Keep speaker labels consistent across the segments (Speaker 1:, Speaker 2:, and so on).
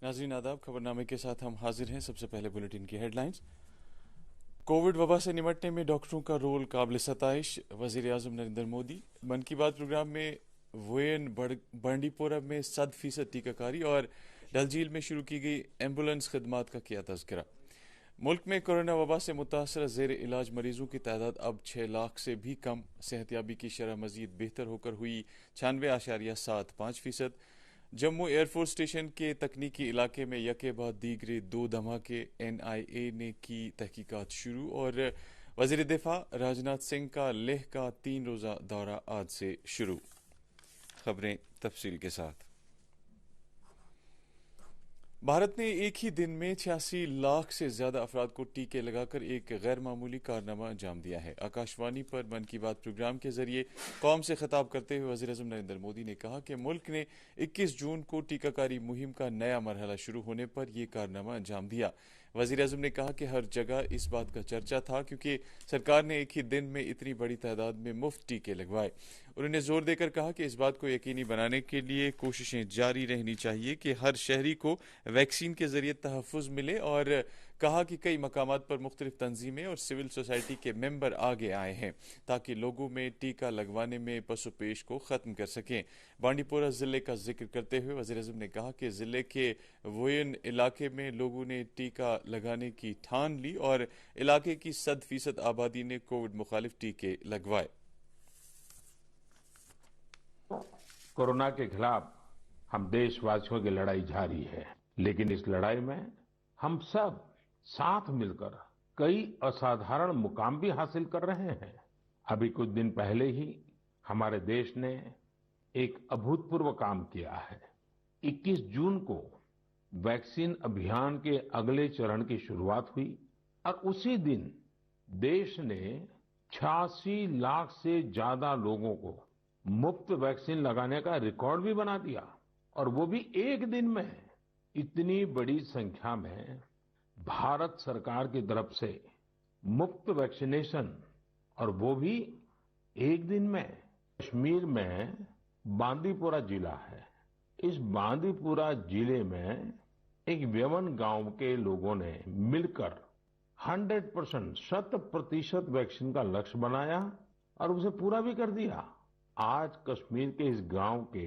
Speaker 1: नाज़रीन आदाब, खबरनामे के साथ हम हाजिर हैं। सबसे पहले बुलेटिन की हेडलाइंस। कोविड वबा से निपटने में डॉक्टरों का रोल काबिल सताइश, वज़ीर आज़म नरेंद्र मोदी। मन की बात प्रोग्राम में वोयन बांडीपोरा में 100% टीकाकारी और डल झील में शुरू की गई एम्बुलेंस खदमात का किया तज़किरा। मुल्क में कोरोना वबा से मुतासर ज़ेर इलाज मरीजों की तादाद अब 6 लाख से भी कम। सेहतियाबी की शरह मजीद बेहतर होकर हुई 96.75%। जम्मू एयरफोर्स स्टेशन के तकनीकी इलाके में यके बाद दीगरे 2 धमाके, NIA ने की तहकीकात शुरू। और वज़ीर दिफा राजनाथ सिंह का लेह का 3 रोज़ा दौरा आज से शुरू। खबरें तफसील के साथ। भारत ने एक ही दिन में 86 लाख से ज्यादा अफराद को टीके लगाकर एक गैर मामूली कारनामा अंजाम दिया है। आकाशवाणी पर मन की बात प्रोग्राम के जरिए कौम से खिताब करते हुए वज़ीर आज़म नरेंद्र मोदी ने कहा कि मुल्क ने 21 जून को टीकाकारी मुहिम का नया मरहला शुरू होने पर यह कारनामा अंजाम दिया। वज़ीर आज़म ने कहा कि हर जगह इस बात का चर्चा था क्योंकि सरकार ने एक ही दिन में इतनी बड़ी तादाद में मुफ्त टीके लगवाए। उन्होंने जोर देकर कहा कि इस बात को यकीनी बनाने के लिए कोशिशें जारी रहनी चाहिए कि हर शहरी को वैक्सीन के जरिए तहफ़्फ़ुज़ मिले। और कहा कि कई मकामात पर मुख्तलिफ तंजीमें और सिविल सोसाइटी के मेंबर आगे आए हैं ताकि लोगों में टीका लगवाने में पसोपेश को ख़त्म कर सकें। बांडीपोरा ज़िले का जिक्र करते हुए वज़ीर आज़म ने कहा कि ज़िले के वोयन इलाके में लोगों ने टीका लगाने की ठान ली और इलाके की 100% आबादी ने कोविड मुखालिफ टीके लगवाए।
Speaker 2: कोरोना के खिलाफ हम देशवासियों की लड़ाई जारी है, लेकिन इस लड़ाई में हम सब साथ मिलकर कई असाधारण मुकाम भी हासिल कर रहे हैं। अभी कुछ दिन पहले ही हमारे देश ने एक अभूतपूर्व काम किया है। 21 जून को वैक्सीन अभियान के अगले चरण की शुरुआत हुई और उसी दिन देश ने 86 लाख से ज्यादा लोगों को मुफ्त वैक्सीन लगाने का रिकॉर्ड भी बना दिया। और वो भी एक दिन में। इतनी बड़ी संख्या में भारत सरकार की तरफ से मुफ्त वैक्सीनेशन, और वो भी एक दिन में। कश्मीर में बांदीपुरा जिला है। इस बांदीपुरा जिले में एक व्यवन गांव के लोगों ने मिलकर 100% 100% वैक्सीन का लक्ष्य बनाया और उसे पूरा भी कर दिया। आज कश्मीर के इस गांव के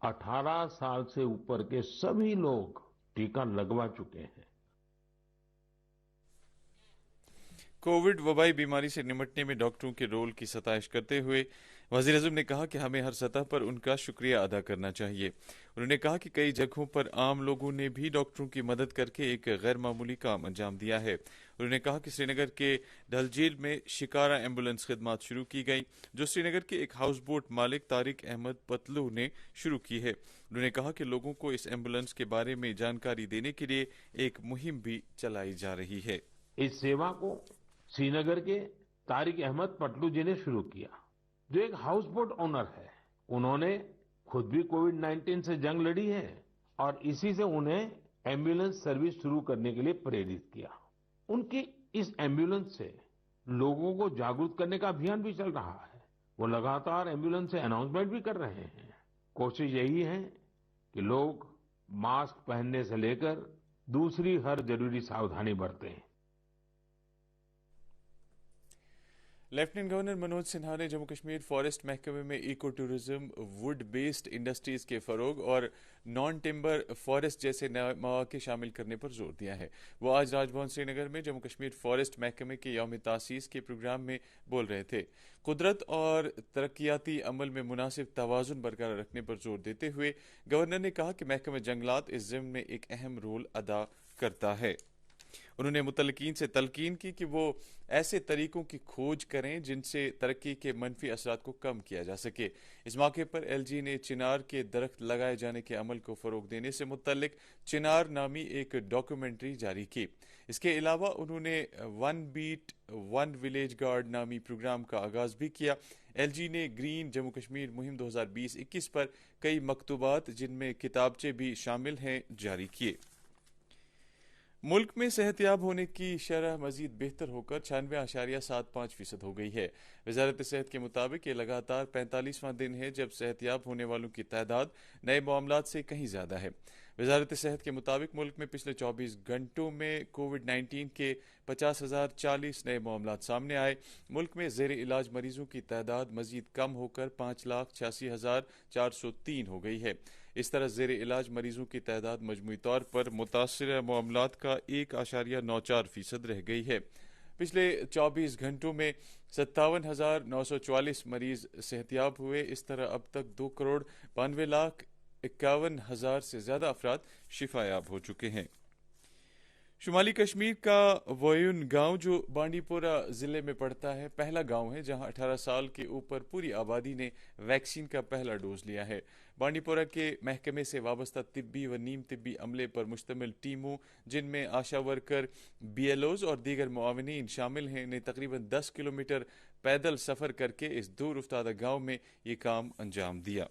Speaker 2: 18 साल से ऊपर के सभी लोग टीका लगवा चुके हैं।
Speaker 1: कोविड वबाई बीमारी से निपटने में डॉक्टरों के रोल की सताइश करते हुए वज़ीर आज़म ने कहा कि हमें हर सतह पर उनका शुक्रिया अदा करना चाहिए। उन्होंने कहा कि कई जगहों पर आम लोगों ने भी डॉक्टरों की मदद करके एक गैर मामूली काम अंजाम दिया है। उन्होंने कहा कि श्रीनगर के डल झील में शिकारा एम्बुलेंस खदमात शुरू की गई, जो श्रीनगर के एक हाउस बोट मालिक तारिक अहमद पतलू ने शुरू की है। उन्होंने कहा कि लोगों को इस एम्बुलेंस के बारे में जानकारी देने के लिए एक मुहिम भी चलाई जा रही है।
Speaker 2: इस सेवा को श्रीनगर के तारिक अहमद पटलू जी ने शुरू किया, जो एक हाउस बोट ओनर है। उन्होंने खुद भी कोविड-19 से जंग लड़ी है और इसी से उन्हें एम्बुलेंस सर्विस शुरू करने के लिए प्रेरित किया। उनकी इस एम्बुलेंस से लोगों को जागरूक करने का अभियान भी चल रहा है। वो लगातार एम्बुलेंस से अनाउंसमेंट भी कर रहे हैं। कोशिश यही है कि लोग मास्क पहनने से लेकर दूसरी हर जरूरी सावधानी बरतें।
Speaker 1: लेफ्टिनेंट गवर्नर मनोज सिन्हा ने जम्मू कश्मीर फॉरेस्ट महकमे में eco tourism, wood based industries के फरोग और नॉन टिम्बर फॉरेस्ट जैसे नए मौके शामिल करने पर जोर दिया है। वो आज राजभवन श्रीनगर में जम्मू कश्मीर फॉरेस्ट महकमे के यौम तासीस के प्रोग्राम में बोल रहे थे। कुदरत और तरक्याती अमल में मुनासिब तवाजुन बरकरार रखने पर जोर देते हुए गवर्नर ने कहा कि महकमा जंगलात इस ज़िम्न में एक अहम रोल अदा करता है। उन्होंने मुतल्लिकीन से तलकीन की कि वो ऐसे तरीकों की खोज करें जिनसे तरक्की के मनफी असरात को कम किया जा सके। इस मौके पर LG ने चिनार के दरख्त लगाए जाने के अमल को फरोग देने से मुतल्लिक चिनार नामी एक डॉक्यूमेंट्री जारी की। इसके अलावा उन्होंने one beat one village guard नामी प्रोग्राम का आगाज भी किया। LG ने ग्रीन जम्मू कश्मीर मुहिम 2020-21 पर कई मकतूबात, जिनमें किताबचे भी शामिल हैं, जारी किए। मुल्क में सेहतियाब होने की शरह मजीद बेहतर होकर 96.75% हो गई है। वजारत सेहत के मुताबिक ये लगातार 45वां दिन है जब सेहतियाब होने वालों की तादाद नए मामलात से कहीं ज्यादा है। وزارت صحت کے مطابق ملک میں پچھلے 24 گھنٹوں میں کووڈ-19 کے 50,040 نئے معاملات سامنے آئے۔ ملک میں زیر علاج مریضوں کی تعداد مزید کم ہو کر 5,86,403 ہو گئی ہے۔ اس طرح زیر علاج مریضوں کی تعداد مجموعی طور پر متاثرہ معاملات کا 1.94% رہ گئی ہے۔ پچھلے 24 گھنٹوں میں 57,944 مریض صحتیاب ہوئے۔ اس طرح اب تک 2,92,51,000 سے زیادہ افراد شفا یاب ہو چکے ہیں۔ شمالی کشمیر کا ویون گاؤں جو بانڈی پورہ ضلع میں پڑتا ہے پہلا گاؤں ہے جہاں 18 سال کے اوپر پوری آبادی نے ویکسین کا پہلا ڈوز لیا ہے۔ بانڈی پورہ کے محکمے سے وابستہ طبی و نیم طبی عملے پر مشتمل ٹیموں جن میں آشا ورکر، BLOز اور دیگر معاونین شامل ہیں نے تقریباً 10 کلومیٹر پیدل سفر کر کے اس دور افتادہ گاؤں میں یہ کام انجام دیا۔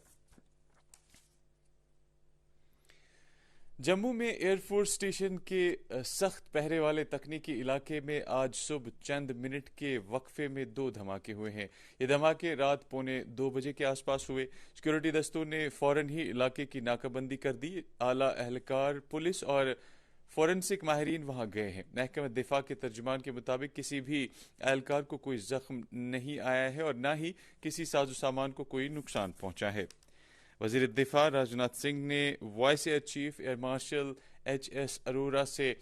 Speaker 1: جموں میں ایئر فورس اسٹیشن کے سخت پہرے والے تکنیکی علاقے میں آج صبح چند منٹ کے وقفے میں 2 دھماکے ہوئے ہیں۔ یہ دھماکے رات 1:45 بجے کے آس پاس ہوئے۔ سیکورٹی دستوں نے فوراً ہی علاقے کی ناکہ بندی کر دی۔ اعلیٰ اہلکار پولیس اور فورنسک ماہرین وہاں گئے ہیں۔ محکمہ دفاع کے ترجمان کے مطابق کسی بھی اہلکار کو کوئی زخم نہیں آیا ہے اور نہ ہی کسی ساز و سامان کو کوئی نقصان پہنچا ہے۔ وزیر دفاع راجناتھ سنگھ نے vice air chief air marshal HS Arora سے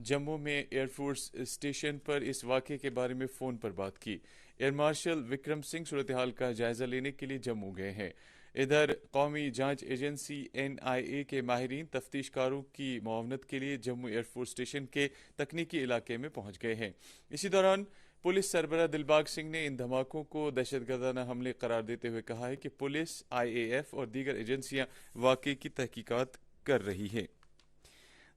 Speaker 1: جموں میں ایئر فورس اسٹیشن پر اس واقعے کے بارے میں فون پر بات کی۔ ایئر مارشل وکرم سنگھ صورتحال کا جائزہ لینے کے لیے جموں گئے ہیں۔ ادھر قومی جانچ ایجنسی NIA کے ماہرین تفتیش کاروں کی معاونت کے لیے جموں ایئر فورس اسٹیشن کے تکنیکی علاقے میں پہنچ گئے ہیں۔ اسی دوران پولیس سربراہ دلباغ سنگھ نے ان دھماکوں کو دہشت گردانہ حملے قرار دیتے ہوئے کہا ہے کہ پولیس، IAF اور دیگر ایجنسیاں واقعے کی تحقیقات کر رہی ہیں۔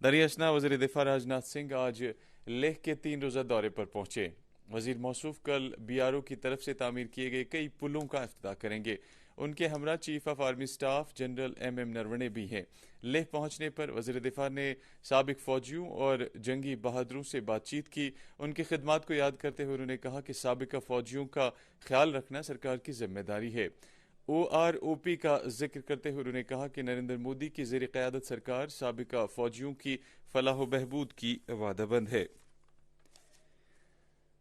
Speaker 1: دریں اثنا وزیر دفاع راجناتھ سنگھ آج لیہ کے 3 روزہ دورے پر پہنچے۔ وزیر موصوف کل BRO کی طرف سے تعمیر کیے گئے کئی پلوں کا افتتاح کریں گے۔ ان کے ہمراہ chief of army staff general MM نرونے بھی ہیں۔ لیہ پہنچنے پر وزیر دفاع نے سابق فوجیوں اور جنگی بہادروں سے بات چیت کی۔ ان کی خدمات کو یاد کرتے ہوئے انہوں نے کہا کہ سابقہ فوجیوں کا خیال رکھنا سرکار کی ذمہ داری ہے۔ OROP کا ذکر کرتے ہوئے انہوں نے کہا کہ نریندر مودی کی زیر قیادت سرکار سابقہ فوجیوں کی فلاح و بہبود کی وعدہ بند ہے۔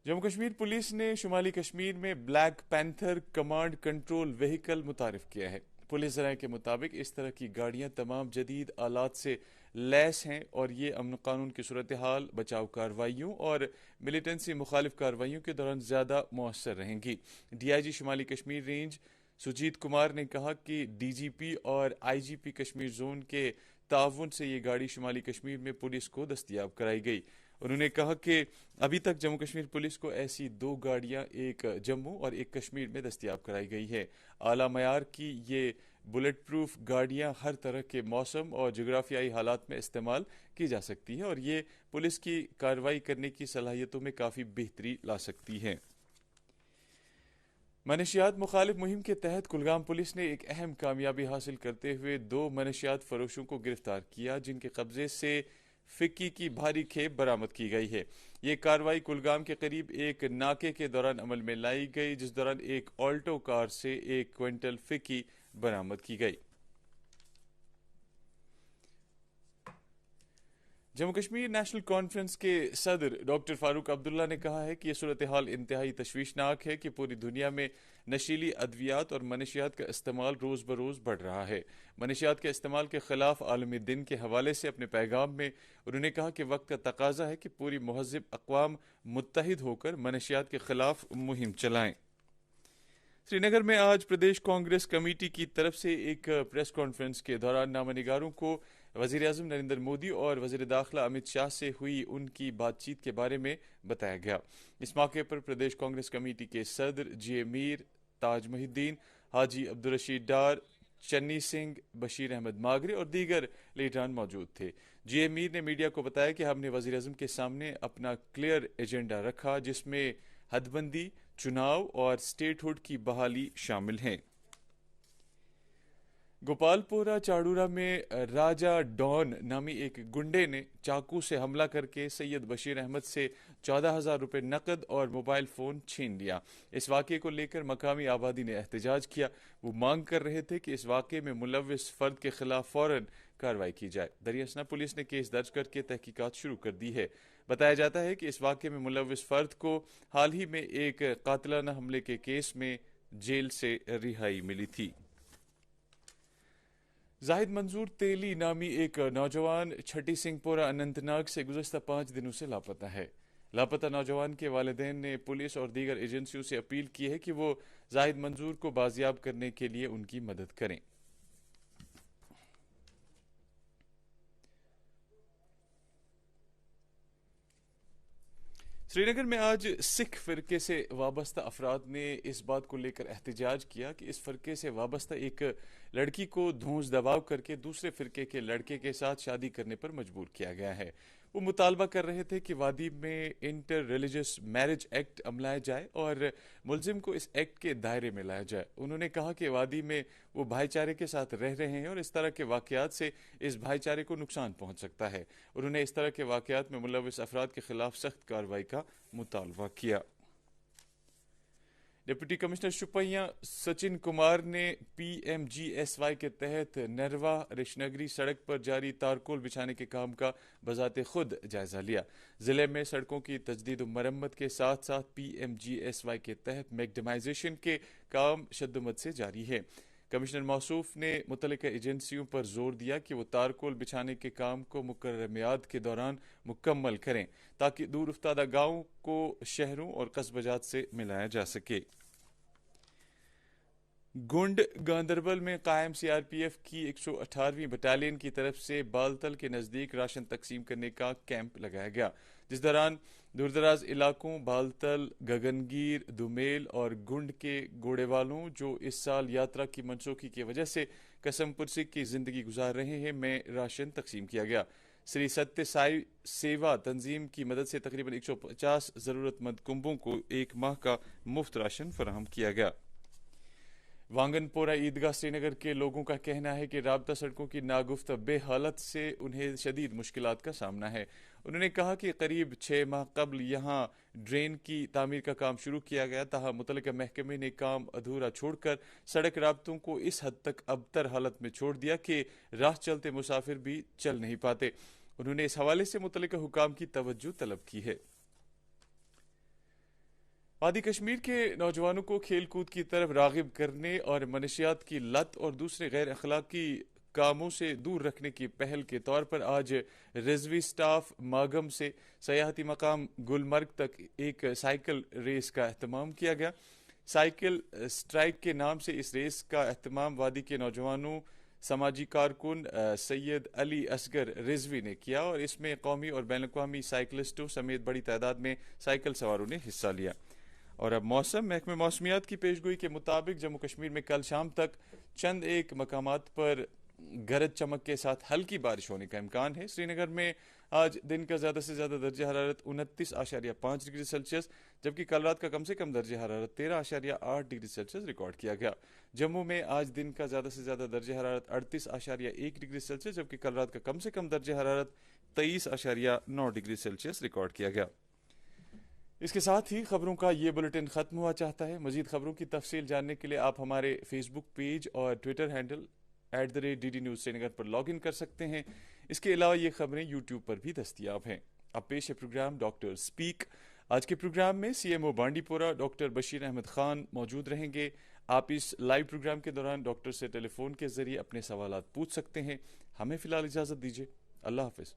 Speaker 1: جموں کشمیر پولیس نے شمالی کشمیر میں black panther command control vehicle متعارف کیا ہے۔ پولیس ذرائع کے مطابق اس طرح کی گاڑیاں تمام جدید آلات سے لیس ہیں اور یہ امن قانون کی صورتحال، بچاؤ کارروائیوں اور ملیٹنسی مخالف کارروائیوں کے دوران زیادہ مؤثر رہیں گی۔ DIG شمالی کشمیر رینج سجیت کمار نے کہا کہ DGP اور IGP کشمیر زون کے تعاون سے یہ گاڑی شمالی کشمیر میں پولیس کو دستیاب کرائی گئی۔ انہوں نے کہا کہ ابھی تک جموں کشمیر پولیس کو ایسی 2 گاڑیاں، ایک جموں اور ایک کشمیر میں دستیاب کرائی گئی ہے۔ اعلیٰ معیار کی یہ بلٹ پروف گاڑیاں ہر طرح کے موسم اور جغرافیائی حالات میں استعمال کی جا سکتی ہیں اور یہ پولیس کی کارروائی کرنے کی صلاحیتوں میں کافی بہتری لا سکتی ہیں۔ منشیات مخالف مہم کے تحت کلگام پولیس نے ایک اہم کامیابی حاصل کرتے ہوئے 2 منشیات فروشوں کو گرفتار کیا جن کے قبضے سے فکی کی بھاری کھیپ برآمد کی گئی ہے۔ یہ کارروائی کلگام کے قریب ایک ناکے کے دوران عمل میں لائی گئی جس دوران ایک آلٹو کار سے 1 کوئنٹل فکی برآمد کی گئی۔ جموں کشمیر نیشنل کانفرنس کے صدر ڈاکٹر فاروق عبداللہ نے کہا ہے کہ یہ صورتحال انتہائی تشویشناک ہے کہ پوری دنیا میں نشیلی ادویات اور منشیات کا استعمال روز بروز بڑھ رہا ہے۔ منشیات کے استعمال کے خلاف عالمی دن کے حوالے سے اپنے پیغام میں انہوں نے کہا کہ وقت کا تقاضا ہے کہ پوری مہذب اقوام متحد ہو کر منشیات کے خلاف مہم چلائیں۔ سری نگر میں آج پردیش کانگریس کمیٹی کی طرف سے ایک پریس کانفرنس کے دوران نامہ نگاروں کو وزیر اعظم نریندر مودی اور وزیر داخلہ امت شاہ سے ہوئی ان کی بات چیت کے بارے میں بتایا گیا۔ اس موقع پر پردیش کانگریس کمیٹی کے صدر GA میر، تاج محی الدین، حاجی عبدالرشید ڈار، چنی سنگھ، بشیر احمد ماگرے اور دیگر لیڈران موجود تھے۔ GA میر نے میڈیا کو بتایا کہ ہم نے وزیر اعظم کے سامنے اپنا کلیئر ایجنڈا رکھا جس میں حد بندی، چناؤ اور اسٹیٹ ہوڈ کی بحالی شامل ہیں۔ گوپال پورہ چاڑورا میں راجا ڈان نامی ایک گنڈے نے چاقو سے حملہ کر کے سید بشیر احمد سے 14,000 روپے نقد اور موبائل فون چھین لیا۔ اس واقعے کو لے کر مقامی آبادی نے احتجاج کیا۔ وہ مانگ کر رہے تھے کہ اس واقعے میں ملوث فرد کے خلاف فوراً कार्रवाई की जाए। दरियासना पुलिस ने केस दर्ज करके तहकीकात शुरू कर दी है। बताया जाता है कि इस वाक़े में मुलव्विस फर्द को हाल ही में एक कातिलाना हमले के केस में जेल से रिहाई मिली थी। जाहिद मंजूर तेली नामी एक नौजवान छठी सिंहपुरा अनंतनाग से गुज़श्ता 5 दिनों से लापता है। लापता नौजवान के वालिदैन ने पुलिस और दीगर एजेंसियों से अपील की है कि वो जाहिद मंजूर को बाजियाब करने के लिए उनकी मदद करें। श्रीनगर में आज सिख फिरके से वाबस्ता अफराद ने इस बात को लेकर एहतजाज किया कि इस फिरके से वाबस्ता एक लड़की को धूस दबाव करके दूसरे फिरके के लड़के के साथ शादी करने पर मजबूर किया गया है। वो मुतालबा कर रहे थे कि वादी में इंटर रिलीजियस मैरिज एक्ट अमलाया जाए और मुलजिम को इस एक्ट के दायरे में लाया जाए। उन्होंने कहा कि वादी में वो भाईचारे के साथ रह रहे हैं और इस तरह के वाकयात से इस भाईचारे को नुकसान पहुंच सकता है। उन्होंने इस तरह के वाकयात में मुलव्विस अफराद के खिलाफ सख्त कार्रवाई का मुतालबा किया। डिप्टी कमिश्नर शुपियां सचिन कुमार ने PMGSY के तहत नरवा रिशनगरी सड़क पर जारी तारकोल बिछाने के काम का बजाते खुद जायजा लिया। जिले में सड़कों की तजदीद व मरम्मत के साथ साथ PMGSY के तहत मैकडमाइजेशन के काम शद्दुमत से जारी है। कमिश्नर मौसूफ ने मुतल्लिका एजेंसियों पर जोर दिया कि वो तारकोल बिछाने के काम को मुकर्रर मियाद के दौरान मुकम्मल करें ताकि दूर उफ्तादा गाँवों को शहरों और कस्बजात से मिलाया जा सके। गुंड गांदरबल में कायम CRPF की 118वीं बटालियन की तरफ से बालतल के नज़दीक राशन तकसीम करने का कैंप लगाया गया, जिस दौरान दूरदराज इलाकों बालतल, गगनगीर, दुमेल और गुंड के घोड़े वालों जो इस साल यात्रा की मनसूखी की वजह से कसम पुरसी की जिंदगी गुजार रहे हैं में राशन तकसीम किया गया। श्री सत्य साई सेवा तंजीम की मदद से तकरीबन 150 ज़रूरतमंद कुंबों को एक माह का मुफ्त राशन फराहम किया गया। वांगनपोरा ईदगाह श्रीनगर के लोगों का कहना है कि राबता सड़कों की नागुफ्त बेहालत से उन्हें शदीद मुश्किलात का सामना है। उन्होंने कहा कि करीब 6 माह कबल यहाँ ड्रेन की तामीर का काम शुरू किया गया, ताहा मुतल्लिका महकमे ने काम अधूरा छोड़कर सड़क राबतों को इस हद तक अबतर हालत में छोड़ दिया कि राह चलते मुसाफिर भी चल नहीं पाते। उन्होंने इस हवाले से मुतल्लिका हुकाम की तवज्जो तलब की है। वादी कश्मीर के नौजवानों को खेल कूद की तरफ रागिब करने और मनशियात की लत और दूसरे गैर अखलाकी कामों से दूर रखने की पहल के तौर पर आज रिजवी स्टाफ मागम से सयाहती मकाम गुलमर्ग तक एक साइकिल रेस का एहतमाम किया गया। साइकिल स्ट्राइक के नाम से इस रेस का एहतमाम वादी के नौजवानों समाजी कारकुन सैयद अली असगर रिजवी ने किया और इसमें कौमी और बैन अवी साइकिलिस्टों समेत बड़ी तादाद में साइकिल सवारों ने हिस्सा लिया। और अब मौसम, महकमे मौसमियात की पेशगोई के मुताबिक जम्मू कश्मीर में कल शाम तक चंद एक मकामात पर गरज चमक के साथ हल्की बारिश होने का इम्कान है। श्रीनगर में आज दिन का ज़्यादा से ज़्यादा दर्जा हरारत 29.5 डिग्री सेल्सियस जबकि कल रात का कम से कम दर्जा हरारत 13.8 डिग्री सेल्सियस रिकॉर्ड किया गया। जम्मू में आज दिन का ज़्यादा से ज़्यादा दर्जा हरारत 38.1 डिग्री सेल्सियस जबकि कल रात का कम से कम दर्जा हरारत 23.9 डिग्री सेल्सियस रिकॉर्ड किया गया। इसके साथ ही खबरों का ये बुलेटिन ख़त्म हुआ चाहता है। मज़ीद खबरों की तफसील जानने के लिए आप हमारे फेसबुक पेज और Twitter handle @DD News Srinagar पर लॉग इन कर सकते हैं। इसके अलावा ये खबरें यूट्यूब पर भी दस्तियाब हैं। अब पेश है प्रोग्राम डॉक्टर स्पीक। आज के प्रोग्राम में CMO बांडीपोरा डॉक्टर बशीर अहमद खान मौजूद रहेंगे। आप इस लाइव प्रोग्राम के दौरान डॉक्टर से टेलीफोन के जरिए अपने सवालात पूछ सकते हैं। हमें फ़िलहाल इजाज़त दीजिए। अल्लाह हाफ़िज़।